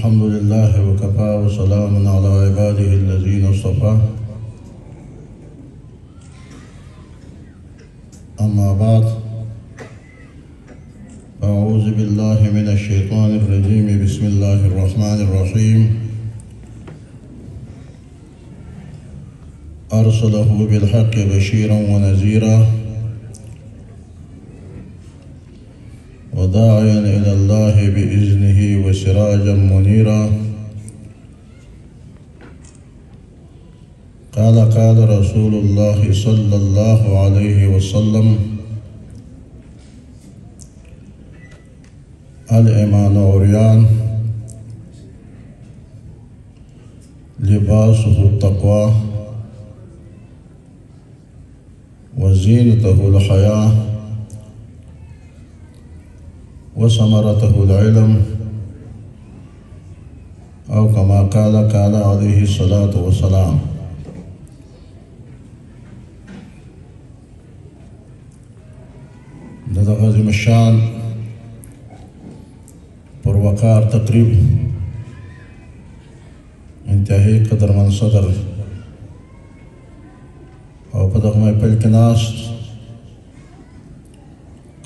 الحمد لله وكفى وسلام على عباده الذين اصطفى أما بعد أعوذ بالله من الشيطان الرجيم بسم الله الرحمن الرحيم أرسله بالحق بشيرا ونذيرا وداعيا إلى الله بإذنه وسراجا منيرا قال رسول الله صلى الله عليه وسلم الإيمان عريان لباسه التقوى وزينته الحياة وثمرته العلم أو كما قال عليه الصلاة والسلام. دغه عظیم الشان پروقار تقریب انتهایی قدرمن صدر او په دغه محفل کې ناست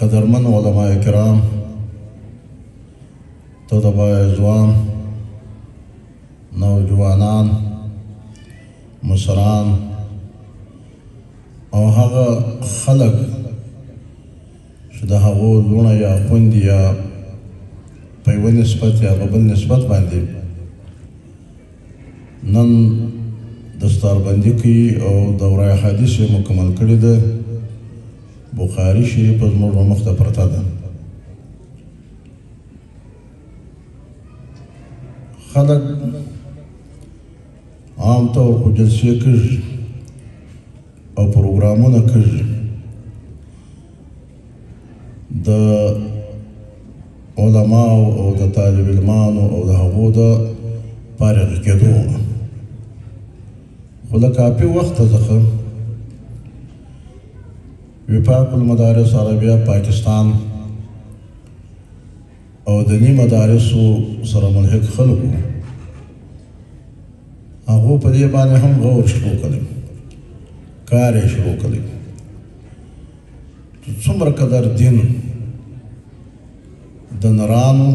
قدرمن علماء کرام طلباء ځوان نوجوانان مشران او هغه خلک چې د هغو لوڼه یا خویندې یا په یوه نسبت یا په بل نسبت باندې نن دستاربندي کوي او دوره حدیث یې مکمل کړې ده. بخاري شریف زموږ مخ ته پرته ده. خلک عام طور خو جلسې کېږي او پروګرامونه کېږي د علماو او د طالب علمانو او د هغو د فارغ کېدو، خو د کافي وخته څخه وفاق المدارس عربیه پاکستان او دینی مدارسو سره ملحق خلکو هغو په دې باندې هم غور شروع کړی، کار یې شروع کړی چې څومره قدر دین د نرانو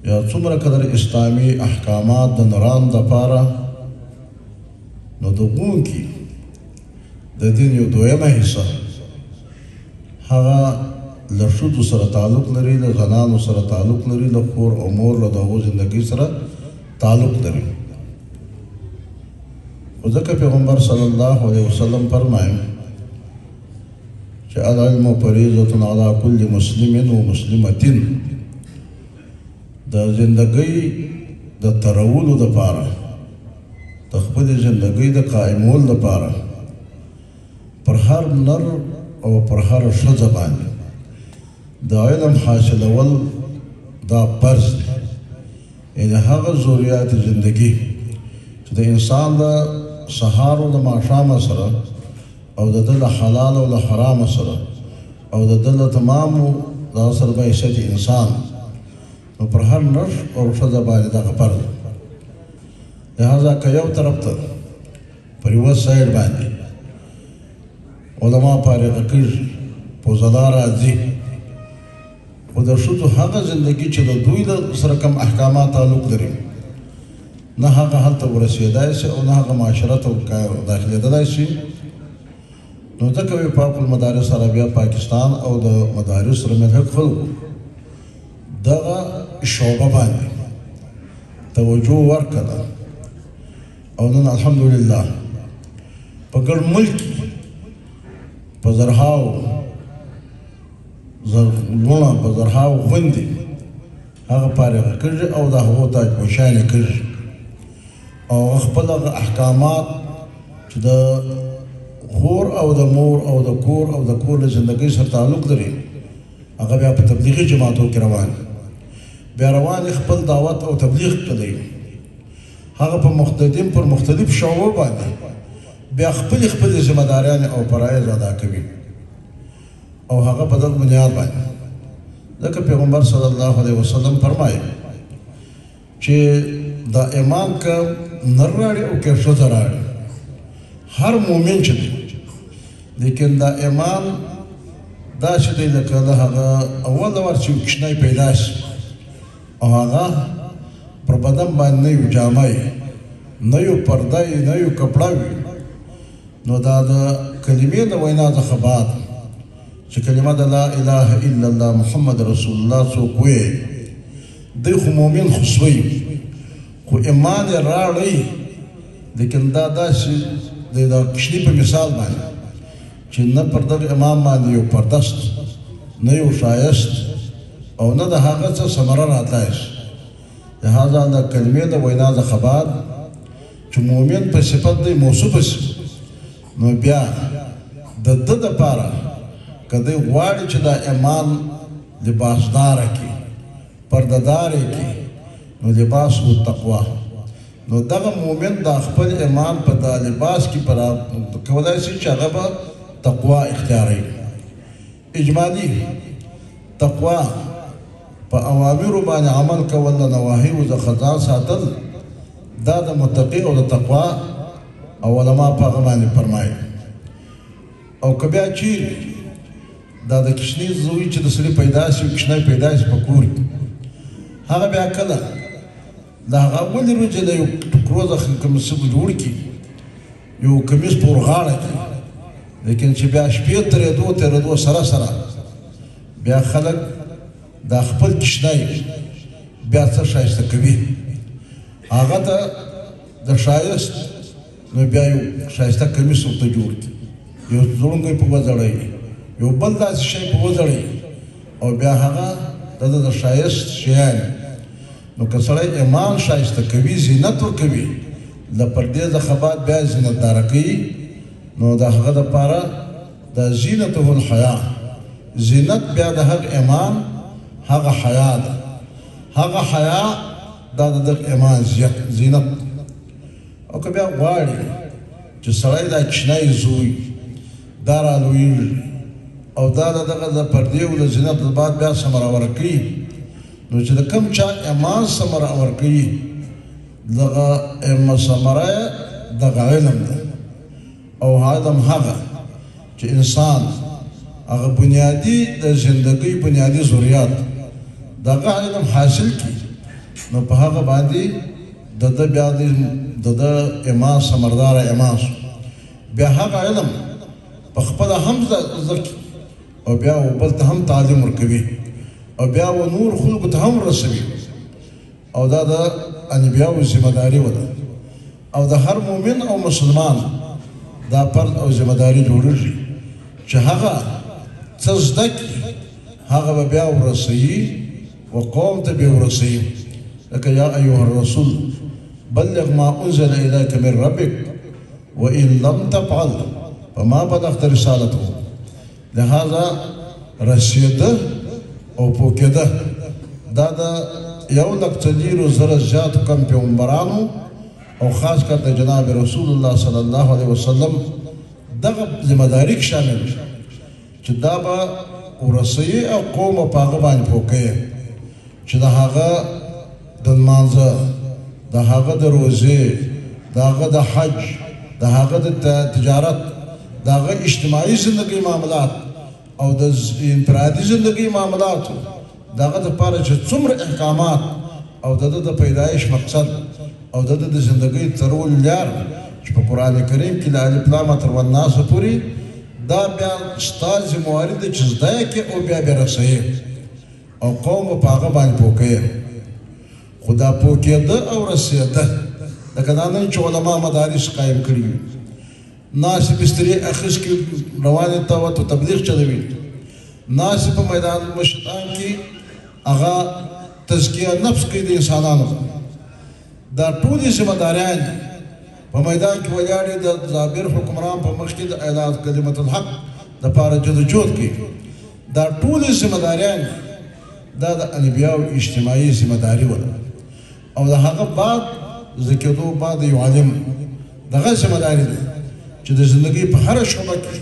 یا څومره قدر اسلامي احکامات د نرانو دپاره، نو د ښوونکي د دین یو دویمه حصه هغه له ښځو سره تعلق لري، له زنانو سره تعلق لري، له خور او مور له د هغو زندګۍ سره تعلق لري. خو ځکه پیغمبر صلی الله علیه وسلم فرمایي چې العلم فریضة علی کل مسلم و مسلمة، د زندګۍ د ترولو دپاره، د خپلې زندګۍ د قایمولو دپاره پر هر نر او پر هر ښځه باندې د علم حاصلول دا فرض دی. یعنې هغه ضروریات زندګي چې د انسان د سهار او د ماښامه سره او د ده له حلال او له حرامه سره او د ده له تمامو د سره بعیثیت انسان، نو پر هر نر او ښځه باندې دغه فرض دی. لہذا که یو طرف ته پر یوه سایډ باندې علما فارغه کېږي، فضلا راځي، خو د ښځو هغه زندګي چې د دوی له سره کم احکامات تعلق لري، نه هغه هلته ورسېدای شي او نه هغه معاشره ته داخلېدلی شي. نو ځکه وفاق المدارس عربیه پاکستان او د مدارس سره ملحق خلکو دغه شعبه باندې توجه ورکړه او نن الحمدلله په ګڼ ملک کې په زرهاو لوڼه په زرهاو خویندې هغه فارغه کېږي او د هغو تاجپوشانې کېږي او خپل هغه احکامات چې د خور او د مور او د کور او د کور له زندګۍ سره تعلق لري هغه بیا په تبلیغي جماعتو کې روان بیا روان خپل دعوت او تبلیغ کوي، هغه پر مختلف شعبو باندې بیا خپل ذمہ داریان او فرایض ادا کوي او هغه په دغه بنیاد باندې ځکه پیغمبر صلی الله علیه وسلم فرمایي چې دا ایمان که نر راړي او که ښځه راړي هر مؤمن چې دی لیکن دا ایمان داسې دی لکه د هغه اول وار چې یو کوچنی پیدا شي او هغه پر بدن باندې نه یو جامه وي نه یو پرده وي نه یو کپړه وي نو دا د کلمې د وینا څخه بعد چې کلمه د لا اله الا الله محمد رسول الله څوک وایي دی خو مؤمن خو سوی خو ایمان یې راړی لیکن دا داسې دی د کوچني په مثال باندې چې نه پر دغه امام باندې یو پردست نه یو ښایست او نه د هغه څه ثمره راتلی شي لهذا د کلمې د وینا څخه بعد چې مؤمن په صفت دی موصوف شي نو بیا د ده دپاره که دی غواړي چې دا ایمان لباسداره کړي پردهداره کړي نو لباس و تقوا نو دغه مؤمن دا خپل ایمان په دا لباس کې کولی شي چې هغه به تقوا اختیاروي اجمالي تقوا په اوامرو باندې عمل کول د نواهیو څخه ځان ساتل دا د متقي او د تقوا او علما په هغه باندې فرمایي او که بیا چیرې دا د کوچني زوی چې د سړي پیدا شي کوچنی پیدا شي په کور کې هغه بیا کله د هغه اولې ورځې د یو ټوکرو څخه کوم څه جوړ کړي یو کمیس په ورغاړه کړي لیکن چې بیا شپې تېرېدو سره بیا خلک دا خپل کوچنی بیا څه ښایسته کوي هغه ته د ښایست نو بیا یو ښایسته کمیس ورته جوړ کړي یو زړونګی په وځړوي یو بل داسې شی په وځړوي او بیا هغه د ښایست شیان نو که سړی ایمان ښایسته کوي زینت ورکوي د پردې څخه بعد بیا زینتداره کوي نو د هغه دپاره د زینته الحیا زینت بیا د هغه ایمان هغه حیا ده هغه حیا دا د دغه ایمان زینت او که بیا غواړي چې سړی دا کوچنی زوی دا رالویږي او دا د دغه د پردې او د زینت د بعد بیا ثمره ورکوي نو چې د کوم چا ایمان ثمره ورکوي دغه ثمره دغه علم ده او علم هغه چې انسان هغه بنیادي د زندګۍ بنیادي ضرورت دغه علم حاصل کړي نو په هغه باندې د ده بیا د ده ایمان ثمرداره ایمان شو بیا هغه علم په خپله هم زده کړي او بیا و بل ته هم تعلیم ورکوي او بیا و نور خلکو ته هم رسوي او دا د انبیاو ذمهداري وده او د هر مؤمن او مسلمان دا فرض او ذمهداري جوړېږي چې هغه څه زده کړي هغه به بیا ورسوي و قوم ته به ورسوي لکه یا ایها الرسول بلغ ما انزل الیک من ربک وان لم تفعل فما بلغت رسالته لہذا رسیده او پوکېده دا د 1,400,000 زیاتو کم پیغمبرانو او خاص کر د جناب رسول الله صلی الله علیه وسلم دغه ذمهداري کې شامل چې دا به ورسوي او قوم په هغه باندې پوکوي چې د هغه د لمانځه د هغه د روزې د هغه د حج د هغه د تجارت د هغه اجتماعي زندګۍ معاملات او د انفرادي زندګۍ معاملاتو د هغه دپاره چې څومره احکامات او د ده د پیدایش مقصد او د ده د زندګۍ ترول لار چې په قرآن کریم کې له الف لام تر والناس پورې دا بیا ستا ذمهواري ده چې زده یې کړې او بیا رسوي او قوم به په هغه باندې پوکوي خو دا پوکېده او رسېده لکه دا نن چې علما مدارس قایم کړي وي ناسې بسترې اخیستې روانې ته ورته تبلیغ چلوي ناسې په میدان مشران کې هغه تزکیه نفس کوي د انسانانو دا ټولې ذمهداریان په میدان کې ولاړې د ظابر حکمران په مخ کې د اعلان کلمت الحق دپاره جدوجهد کوي دا ټولې ذمهداریان دا د انبیاو اجتماعي ذمهداري وه او د هغه بعد زکېدو بعد یو عالم دغه ذمهداري ده چې د زندګۍ په هره شعبه کې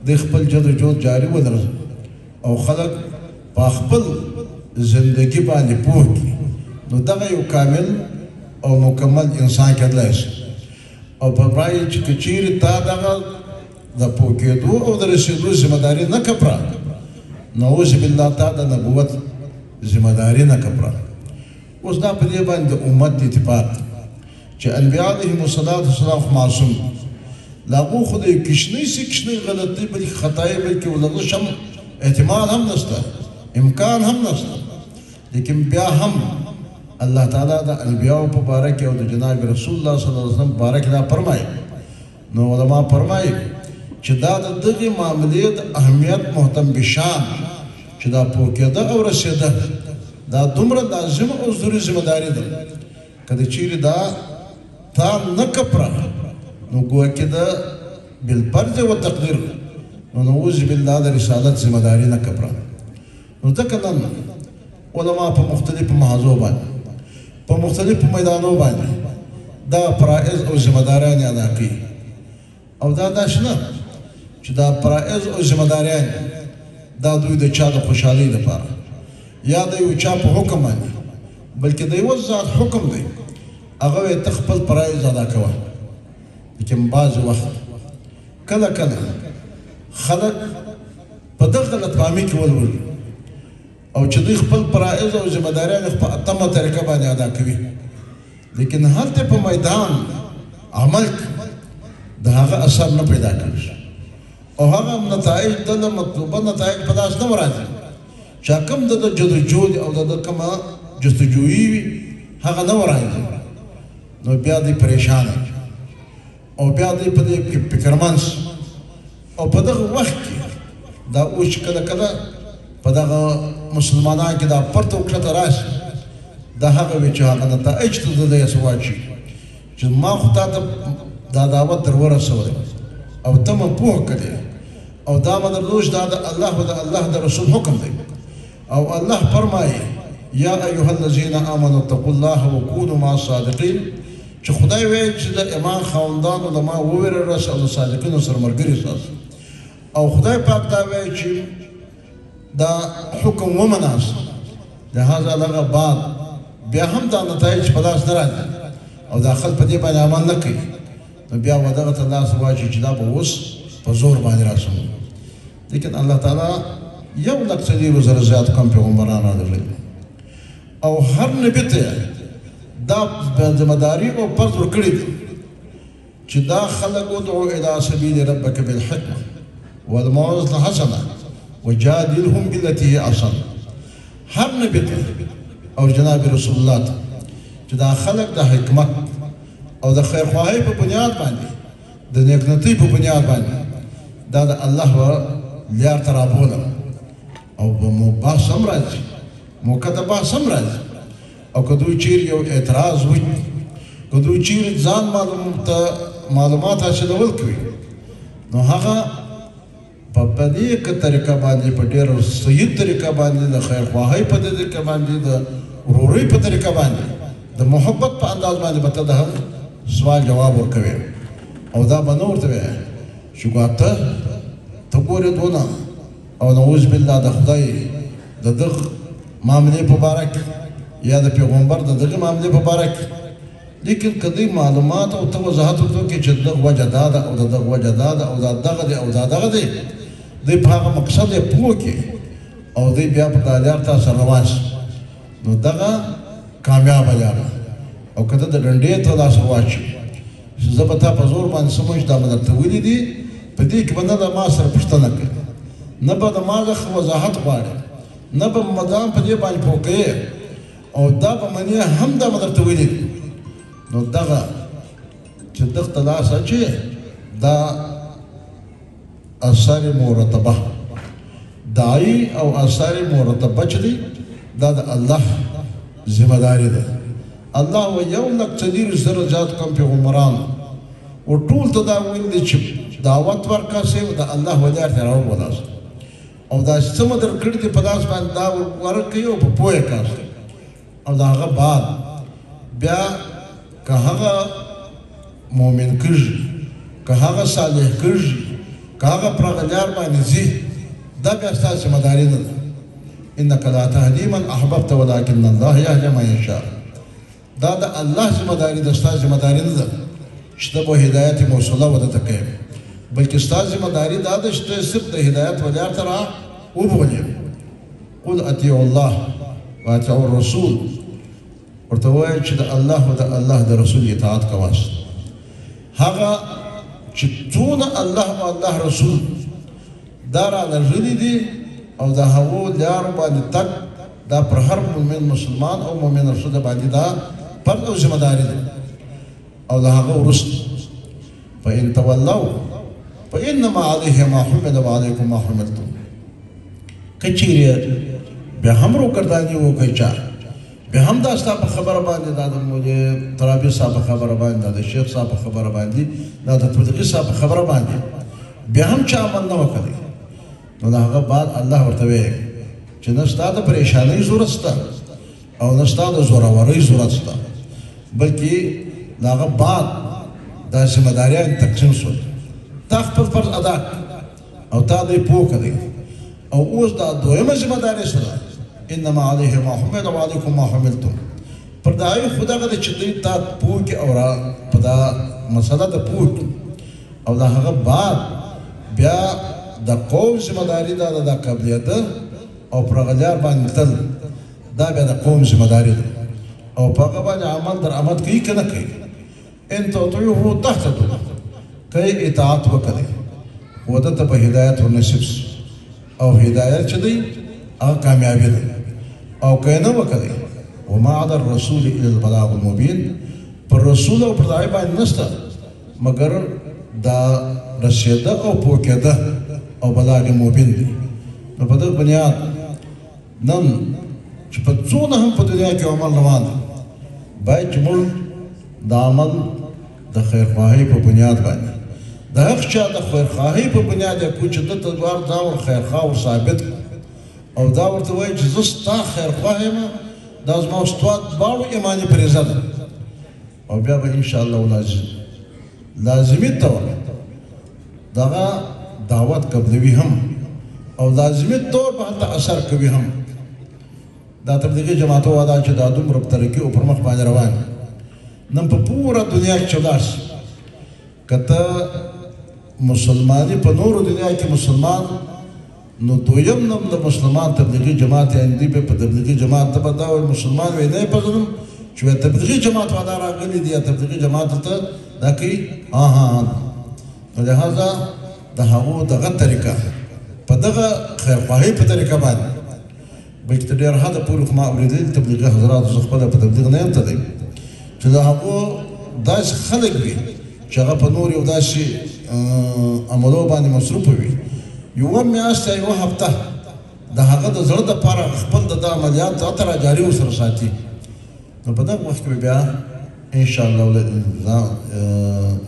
د خپل جدوجهد جاري ودرځي او خلک په خپل زندګي باندې پوه کړي نو دغه یو کامل او مکمل انسان کېدلی شي او فرمایي چې که چیرې تا دغه د پوهېدو او د رسېدو ذمهداري نه کپره نعوذ بالله تا د نبوت ذمهداري نه کپره اوس دا په دې باندې د امت د اتفاق چې انبیا علیهم السلام معصوم له هغو خو د یو کشنۍ سي کشنۍ غلطۍ بلکې خطایي بلکې ولغه شم احتمال هم نشته امکان هم نشته لیکن بیا هم الله تعالی د انبیاو په باره کې او د جناب رسول الله صلی الله علیه وسلم په باره کې دا فرمایي نو علما فرمایي چې دا د دغې معاملې د اهمیت مهتم بشان چې دا پوهېده او رسېده دا دومره لازم او ضروري ذمهداري ده که د چیرې دا تا نه کپره نو ګویا کې د بالفرض و تقدیر نو نعوذ بالله د رسالت ذمهداري نه کپره نو ځکه نن علما په مختلفو محاذو باندې په مختلفو میدانو باندې دا فرایض او ذمهداریان ادا کوي او دا داسې نه چې دا فرایض او ذمهداریان دا دوی د چا د خوشحالۍ لپاره یا د یو چا په حکم باندې بلکې د یوه ذات حکم دی هغه یې ته خپل فرایض ادا کوه لیکن بعض وخت کله کله خلک په دغه غلطفهمي کې ولولي او چې دوی خپل فرایض او ذمهداریان په اتمه طریقه باندې ادا کوي لیکن هلته په میدان عمل د هغه اثر نه پیدا کېږي او هغه نتایج د مطلوبه نتایج په داس نه راځي چې کوم د جدوجہد او د کومه جستجویي وي هغه نه راځي نو بیا دې پریشان او بیا دې په دې فکرمن او په دغه وخت کې دا اوس کله کله په دغه مسلمانانو کې دا پرته وکړه راشي دا هغه وی چې هغه نتایج ته د دې سواچي چې ما خو ته دا دعوت در ورسولې او ته مې پوه کړې او دا مې درلوش دا د الله او د الله د رسول حکم دی او الله فرمایي یا ایها الذین آمنوا اتقوا الله وکونوا مع الصادقین چې خدای وایي چې د ایمان خاوندانو د ما وویره راسه او د صادقینو سره ملګري ساسه او خدای پاک دا وایي چې دا حکم ومناست لهذا لغه بعد بیا هم دا نتایج په لاس نه راځي او دا خلک په دې باندې عمل نه کوي نو بیا ودغه ته لاس واچي چې دا به اوس په زور باندې راسم لیکن الله تعالی یو لک څلور زره زیات کم پیغمبران راغلي او هر نبی ته دا ذمہداري او فرض ورکړي دي چې دا خلک ادعو الى سبيل ربك بالحكمه والموعظه الحسنه وجادلهم بالتي هي احسن هر نبی ته او جناب رسول الله ته چې دا خلک د حکمت او د خیرخواهۍ په بنیاد باندې د نیکنتۍ په بنیاد باندې دا د الله لار ته رابولم او مو بحث هم راځي موقع ته بحث هم راځي او که دوی چیرې یو اعتراض وکړي که دوی چیرې ځان معلومات حاصلول کوي نو هغه په دې طریقه باندې په ډېر صحیح طریقه باندې د خیرخواهۍ په طریقه باندې د ورورۍ په طریقه باندې د محبت په انداز باندې به ته د هغه سوال جواب ورکوي او دا به نه ورته وایي چې ته ګورې دونه او نعوذ بالله د خدای د دغه معاملې په باره کې یا د پیغمبر د دغه معاملې په باره کې لیکن که دوی معلومات او ته وضاحت وکړو چې دغه وجه دا ده او د دغه وجه دا ده او دا دغه دی او دا دغه دی دوی په هغه مقصد یې پوه کړي او دوی بیا په دا لار ته سره روان شي نو دغه کامیابه لار ده او که ته د ډنډې ته لاس واچوي چې زه به تا په زور باندې څه موږ دا مې درته ویلي دي په دې کې به نه د ما سره پوښتنه کوي نه به د ما څخه وضاحت غواړي نه به مدام په دې باندې پوه کوي او دا به منې هم دا مې درته ویلي دي نو دغه چې دغه ته لاس اچوي دا اثار مرتبه داعي او اثار مرتبه چې دي دا د الله ذمہداري ده الله و یو لک څلور زره زیات کم پیغمبران او ټول ته دا ویل چې دعوت ورکاسي د الله ولایت راوړل او دا څه مدر کړی دی په داس باندې دا ورکړي او په پوهه کاسي او دا هغه بعد بیا که هغه مؤمن کېږي که هغه صالح کېږي که هغه پر هغه لار باندې ځي دا بیا ستاسو ذمہداري نه ده انک لا تهدي من احببت ولكن الله يهدي من يشاء دا د الله ذمہ داري ده، ستا ذمہ داري نه ده چې ته به هدایت موصوله ودته کوې، بلکې ستا ذمہ داري دا ده چې ته صرف د هدایت ولیار ته را وبولې. قل اطیعوا الله واطیعوا الرسول، ورته ووایه چې د الله او د الله د رسول اطاعت کوئ. هغه چې څونه الله او الله رسول دا رالېږلي دي او د هغو لارو باندې تګ دا پر هر مؤمن مسلمان او مؤمنه ښځه باندې دا فرض او ذمه داري ده. او د هغه وروسته فإن تولوا فإنما عليه ما حمل وعليكم ما حملتم. که چیرې بیا هم روکرداني وکړئ چا، بیا هم دا ستا په خبره باندې، دا د مولوي ترابي صاحب په خبره باندې، دا د شیخ صاحب په خبره باندې، دا د تبلیغي صاحب په خبره باندې بیا هم چا عمل نه وکړی، نو د هغه بعد الله ورته وایي چې نه ستا د پریشانۍ ضرورت شته او نه ستا د زورورۍ ضرورت شته، بلکې د هغه بعد دا ذمه داریان تقسیم شول. تا خپل فرض ادا او تا دی پوه کړی، او اوس دا دویمه ذمه داري څه ده؟ انما عليه ما حمل وعليكم ما حملتم. پر دا یو خدا غته چې دوی تا پوه کې او را په دا مسله د پوه او دا هغه بعد بیا د قوم ذمه داري دا د قبلیه ده او پر غلیار باندې تل دا بیا د قوم ذمه داري ده او په هغه باندې عمل در عمل کوي که نه کوي. ان تطيعوه تهتدوا، کوي اطاعت وکړئ وده ته به هدایت ورنصیب شي، او هدایت چې دی هغه کامیابي ده. او که نه وکړئ وما علی الرسول الا البلاغ المبین، پر رسول او پر داعی باندې نشته مګر دا رسېده او پوه کېده او بلاغ مبین دی. نو په دغه بنیاد نن چې په څونه هم په دنیا کې عمل روان دی، باید چې موږ د عمل د خیرخواهۍ په بنیاد باندې د هغه چا د خیرخواهۍ په بنیاد یې کوو چې دته دوار دا ور خیرخواه ور ثابت او دا ورته وایي چې زه ستا خیرخواه یم، دا زما او ستا دواړو ایماني فریضه ده. او بیا به انشاءالله لازمي طور دغه دعوت قبلوي هم او لازمي طور به هلته اثر کوي هم. دا تبلیغي جماعتو والا چې دا دومره په ترقي او پر مخ باندې روان نن په پوره دنیا کې چې ولاړ شي، که ته مسلماني په نورو دنیا کې مسلمان، نو دویم نوم د مسلمان تبلیغي جماعت یعنې دوی به په تبلیغي جماعت ته به دا وایي مسلمان وایي نه یې پېژنم چې وایي تبلیغي جماعت والا راغلي دي یا تبلیغي جماعت ته دا کوي. نو لهذا د هغو دغه طریقه په دغه خیرخواهۍ په طریقه باندې، بلکې تر ډېر حده پورې خو ما اورېدلي تبلیغي حضراتو زه خپله په تبلیغ نه یم تللی چې د هغو داسې خلک وي چې هغه په نور یو داسې عملو باندې مصروفه وي، یوه میاشت یا یوه هفته د هغه د زړه دپاره خپل د عملیات هلته را جاري ورسره ساتي. نو په دغه وخت کې به بیا انشاءالله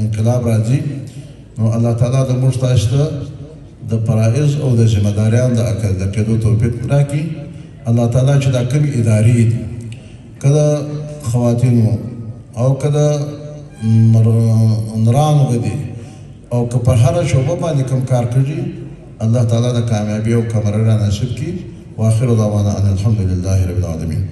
انقلاب راځي. نو الله تعالی د موږ تاسو ته د فرایض او د ذمه داریانو د کېدو توفیق راکړي. الله تعالی چې دا کومې ادارې دي، که د خواتینو او که د نرانو دي او که په هره شعبه باندې کوم کار کړي، الله تعالی د کامیابي او کمرې را نصیب کړي. واخر دعوانا ان الحمد لله رب العالمین.